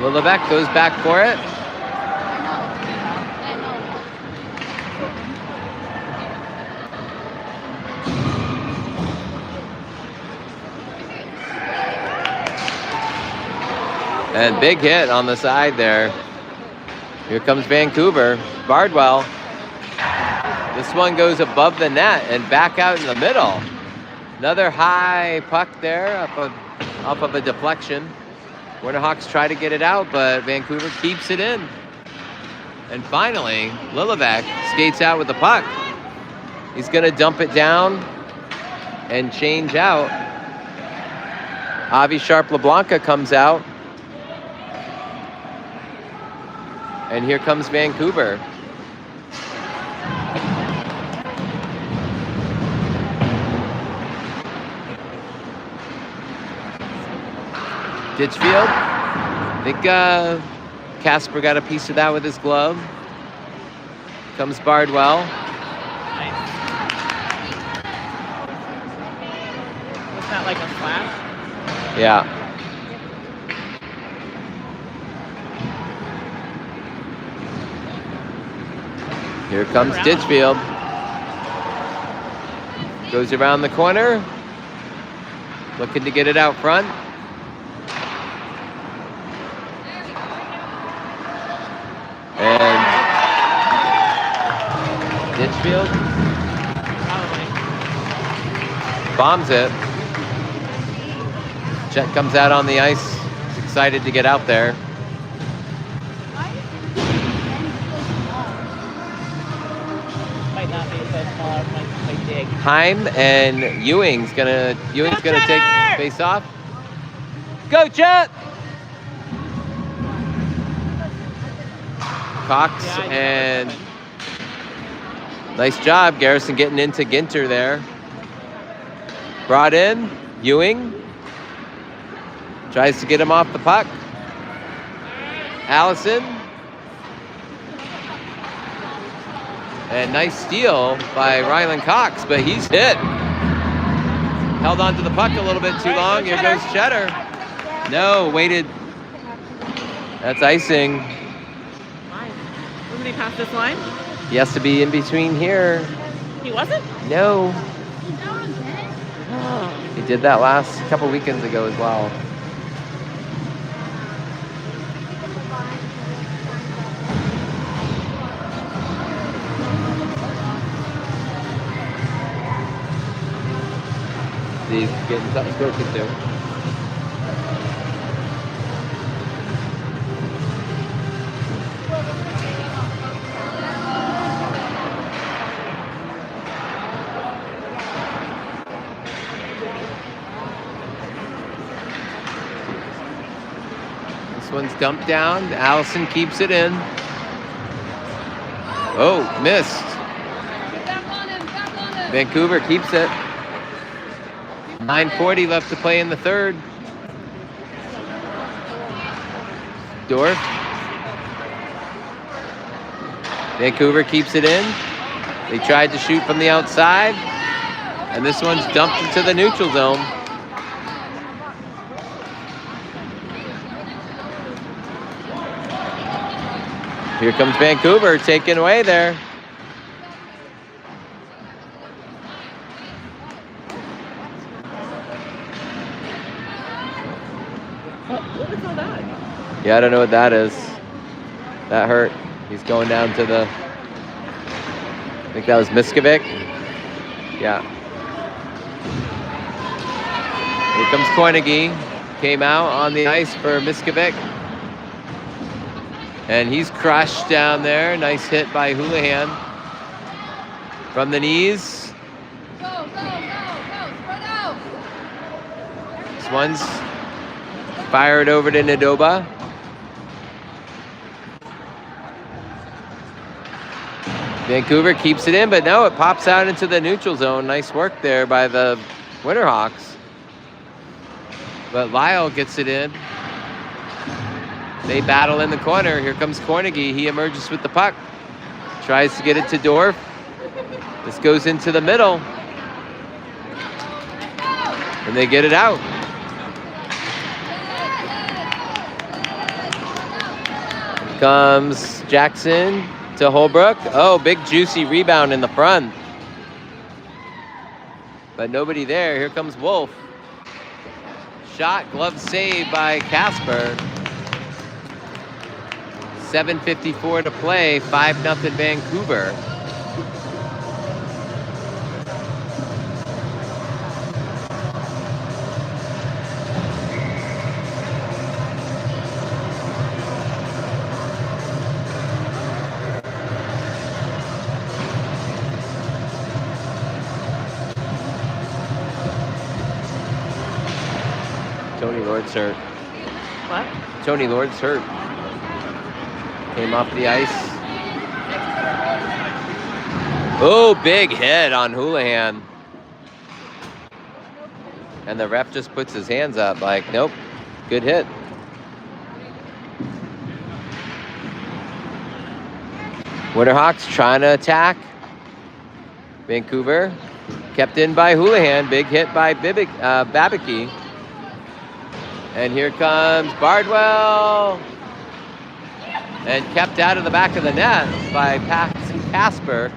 Lillebek goes back for it. And big hit on the side there. Here comes Vancouver. Bardwell. This one goes above the net and back out in the middle. Another high puck there off of a deflection. Winterhawks try to get it out, but Vancouver keeps it in. And finally, Lillebek skates out with the puck. He's gonna dump it down and change out. Avi Sharp-LeBlanca comes out. And here comes Vancouver. Ditchfield. I think Casper got a piece of that with his glove. Comes Bardwell. Nice. Was that like a flash? Yeah. Here comes Ditchfield. Goes around the corner. Looking to get it out front. Ditchfield Probably. bombs it. Chet comes out on the ice. He's excited to get out there. Might not be so small. Might dig. Heim and Ewing's gonna take face off. Go Chet! Cox and nice job, Garrison getting into Ginter there. Brought in, Ewing. Tries to get him off the puck. Allison. And nice steal by Rylan Cox, but he's hit. Held onto the puck a little bit too long. Here goes Cheddar. No, waited. That's icing. Wasn't he past this line? He has to be in between here. He wasn't? No. Oh. He did that last couple weekends ago as well. He's getting something spoken to. This one's dumped down. Allison keeps it in. Oh, missed. Vancouver keeps it. 9:40 left to play in the third. Dorf. Vancouver keeps it in. They tried to shoot from the outside, and this one's dumped into the neutral zone. Here comes Vancouver taken away there. What was all that? Yeah, I don't know what that is. That hurt. He's going down to the... I think that was Miskovic. Yeah. Here comes Koinigi. Came out on the ice for Miskovic. And he's crushed down there. Nice hit by Houlihan. From the knees. Go, spread out. This one's fired over to Nadoba. Vancouver keeps it in, but no, it pops out into the neutral zone. Nice work there by the Winterhawks. But Lyle gets it in. They battle in the corner. Here comes Koinigi. He emerges with the puck. Tries to get it to Dorf. This goes into the middle. And they get it out. Comes Jackson to Holbrook. Oh, big juicy rebound in the front. But nobody there. Here comes Wolf. Shot, glove save by Casper. 7:54 to play, 5-0 Vancouver. Tony Lord's hurt. What? Tony Lord's hurt. Came off the ice. Oh, big hit on Houlihan. And the ref just puts his hands up like, nope, good hit. Winterhawks trying to attack. Vancouver kept in by Houlihan. Big hit by Babicki. And here comes Bardwell. And kept out of the back of the net by Casper.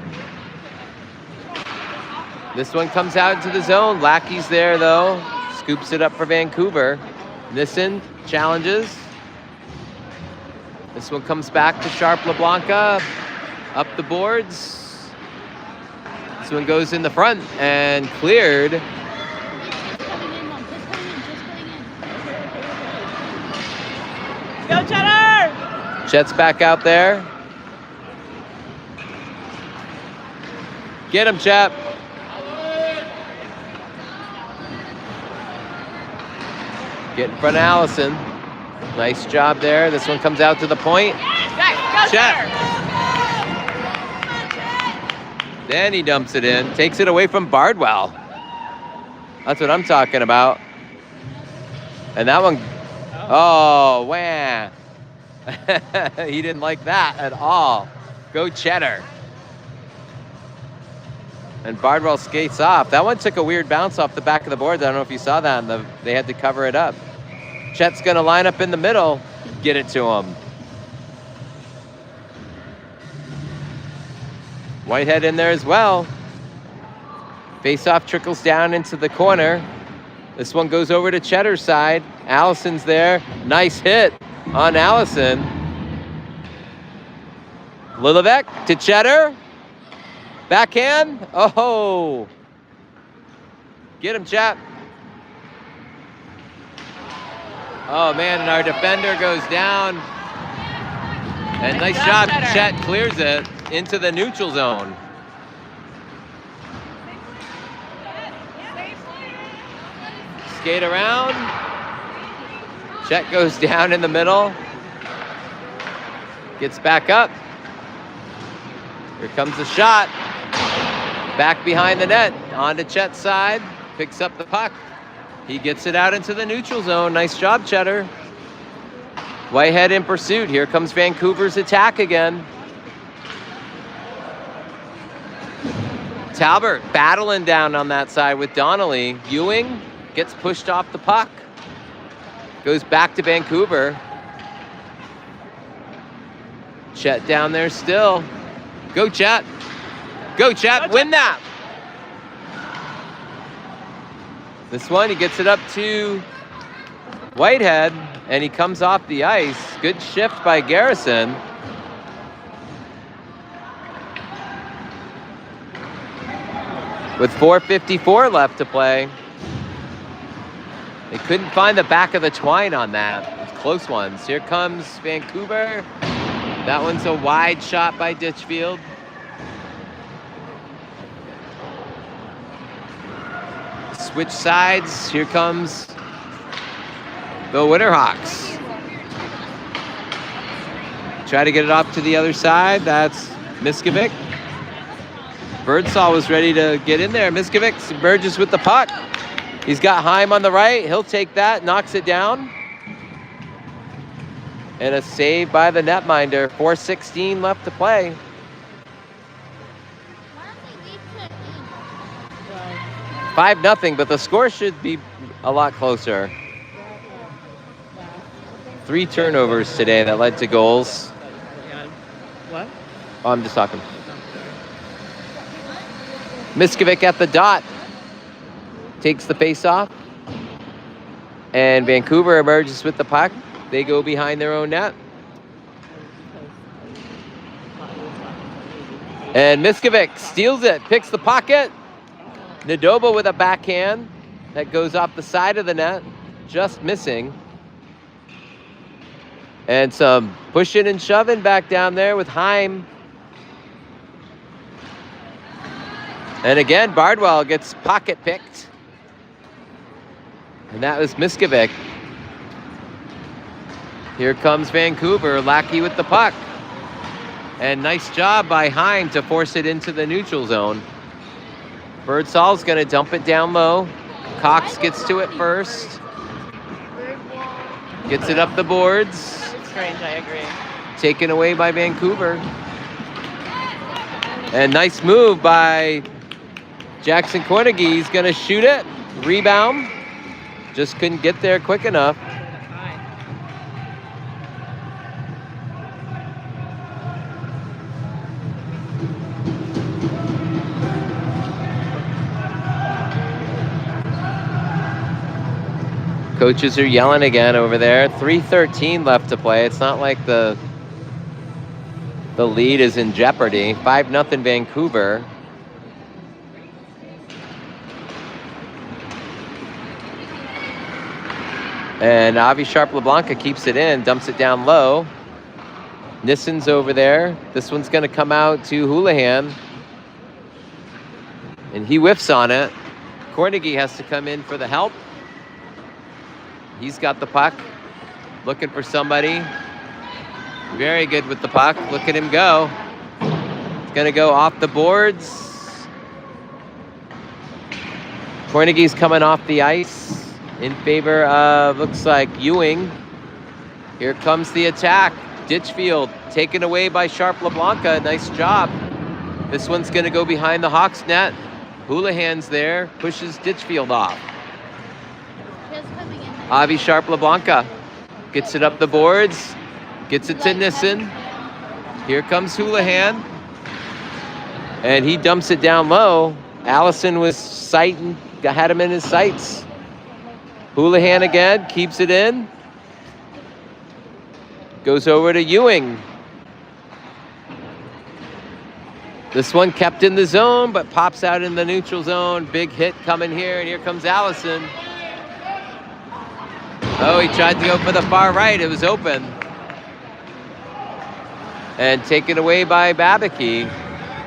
This one comes out into the zone. Lackey's there, though. Scoops it up for Vancouver. Nissen challenges. This one comes back to Sharp LeBlanca. Up the boards. This one goes in the front and cleared. Just coming in, Mom. Just coming in. Just coming in. Go, Cheddar! Chet's back out there. Get him, Chet. Get in front of Allison. Nice job there. This one comes out to the point. Go, Chet. Cheddar! Then he dumps it in. Takes it away from Bardwell. That's what I'm talking about. And that one, oh, wham. He didn't like that at all. Go Cheddar. And Bardwell skates off. That one took a weird bounce off the back of the boards. I don't know if you saw that. They had to cover it up. Chet's going to line up in the middle. Get it to him. Whitehead in there as well. Face-off trickles down into the corner. This one goes over to Cheddar's side. Allison's there. Nice hit on Allison. Lilivec to Cheddar. Backhand. Oh. Get him, Chet. Oh, man, and our defender goes down. And nice job. Chet clears it into the neutral zone. Skate around. Chet goes down in the middle. Gets back up. Here comes the shot. Back behind the net. On to Chet's side. Picks up the puck. He gets it out into the neutral zone. Nice job, Cheddar. Whitehead in pursuit. Here comes Vancouver's attack again. Talbert battling down on that side with Donnelly. Ewing gets pushed off the puck. Goes back to Vancouver. Chet down there still. Go, Chet. Go, Chet. Win that. This one, he gets it up to Whitehead, and he comes off the ice. Good shift by Garrison. With 4:54 left to play. They couldn't find the back of the twine on that. It was close ones. Here comes Vancouver. That one's a wide shot by Ditchfield. Switch sides. Here comes the Winterhawks. Try to get it off to the other side. That's Miskovic. Birdsall was ready to get in there. Miskovic emerges with the puck. He's got Heim on the right. He'll take that, knocks it down. And a save by the netminder. 4:16 left to play. 5-0, but the score should be a lot closer. 3 turnovers today that led to goals. What? Oh, I'm just talking. Miskovic at the dot. Takes the face-off. And Vancouver emerges with the puck. They go behind their own net. And Miskovic steals it, picks the pocket. Nadoba with a backhand that goes off the side of the net, just missing. And some pushing and shoving back down there with Heim. And again, Bardwell gets pocket picked. And that was Miskovic. Here comes Vancouver, Lackey with the puck. And nice job by Heim to force it into the neutral zone. Birdsall's gonna dump it down low. Cox gets to it first. Gets it up the boards. Strange, I agree. Taken away by Vancouver. And nice move by Jackson Cornegie. He's gonna shoot it. Rebound. Just couldn't get there quick enough. Coaches are yelling again over there. 3:13 left to play. It's not like the lead is in jeopardy. 5-0 Vancouver. And Avi Sharp LeBlanca keeps it in, dumps it down low. Nissen's over there. This one's going to come out to Houlihan. And he whiffs on it. Cornegie has to come in for the help. He's got the puck. Looking for somebody. Very good with the puck. Look at him go. It's going to go off the boards. Cornegie's coming off the ice in favor of, looks like, Ewing. Here comes the attack. Ditchfield taken away by Sharp LeBlanca. Nice job. This one's going to go behind the Hawks net. Houlihan's there, pushes Ditchfield off. Just coming in. Avi Sharp LeBlanca gets it up the boards, gets it to Nissen. Here comes Houlihan. And he dumps it down low. Allison was sighting, had him in his sights. Houlihan again, keeps it in. Goes over to Ewing. This one kept in the zone, but pops out in the neutral zone. Big hit coming here, and here comes Allison. Oh, he tried to go for the far right. It was open. And taken away by Babicki.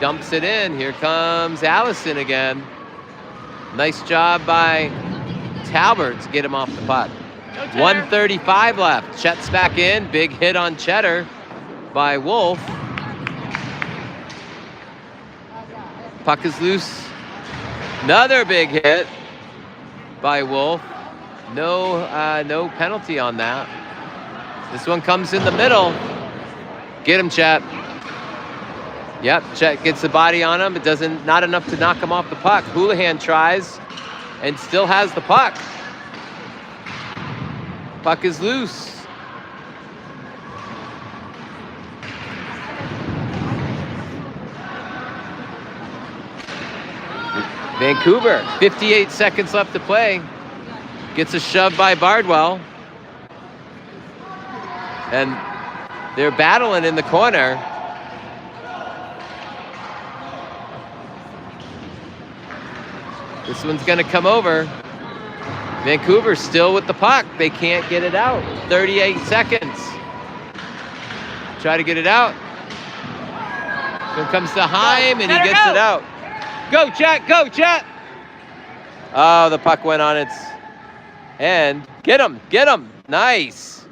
Dumps it in. Here comes Allison again. Nice job by Talbert to get him off the puck. 1:35 left. Chet's back in. Big hit on Cheddar by Wolf. Puck is loose. Another big hit by Wolf. No penalty on that. This one comes in the middle. Get him, Chet. Yep, Chet gets the body on him. It doesn't, not enough to knock him off the puck. Houlihan tries and still has the puck. Puck is loose. Vancouver, 58 seconds left to play. Gets a shove by Bardwell. And they're battling in the corner. This one's gonna come over. Vancouver still with the puck. They can't get it out. 38 seconds. Try to get it out. Here comes to Heim, and he gets it out. Go, Chet! Go, Chet! Oh, the puck went on its end. Get him! Get him! Nice!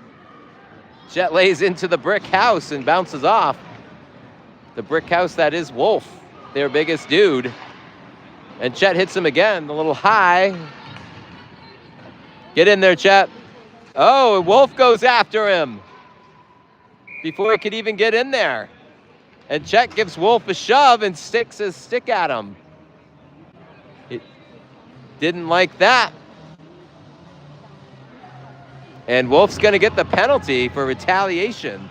Chet lays into the brick house and bounces off. The brick house that is Wolf, their biggest dude. And Chet hits him again, a little high. Get in there, Chet. Oh, and Wolf goes after him before he could even get in there. And Chet gives Wolf a shove and sticks his stick at him. He didn't like that. And Wolf's going to get the penalty for retaliation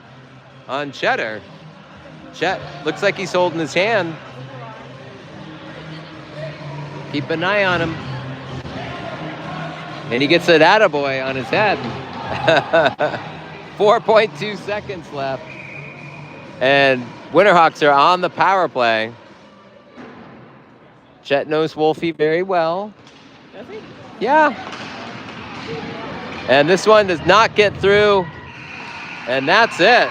on Cheddar. Chet looks like he's holding his hand. Keep an eye on him. And he gets an attaboy on his head. 4.2 seconds left. And Winterhawks are on the power play. Chet knows Wolfie very well. Does he? Yeah. And this one does not get through. And that's it.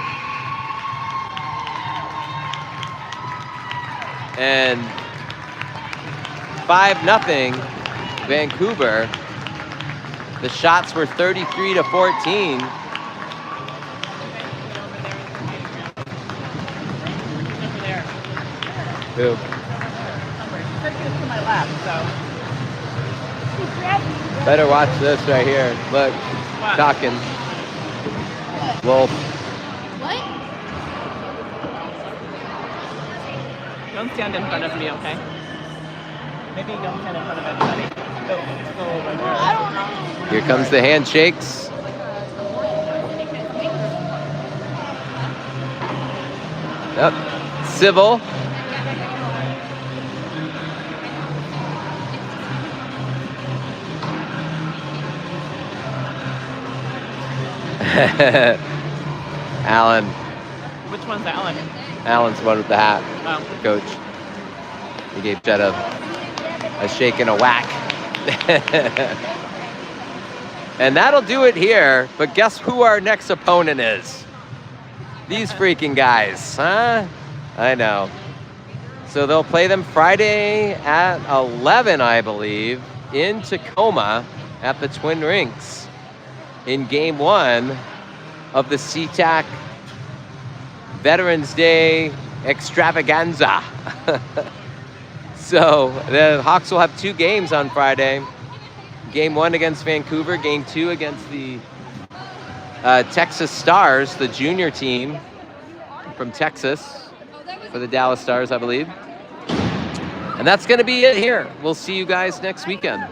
And 5-0 Vancouver. The shots were 33-14. Who? He said he was to my lap, so. Better watch this right here. Look, What? talking. Wolf. What? Don't stand in front of me, okay? Maybe don't stand in front of anybody. Go over there. I don't know. Here comes the handshakes. Yep. Civil. Alan. Which one's Alan? Alan's the one with the hat. Oh. Coach. He gave Chet a shake and a whack. And that'll do it here. But guess who our next opponent is? These freaking guys, huh? I know. So they'll play them Friday at 11, I believe, in Tacoma at the Twin Rinks in Game 1 of the SeaTac Veterans Day extravaganza. So the Hawks will have 2 games on Friday. Game 1 against Vancouver, Game 2 against the Texas Stars, the junior team from Texas for the Dallas Stars, I believe. And that's going to be it here. We'll see you guys next weekend.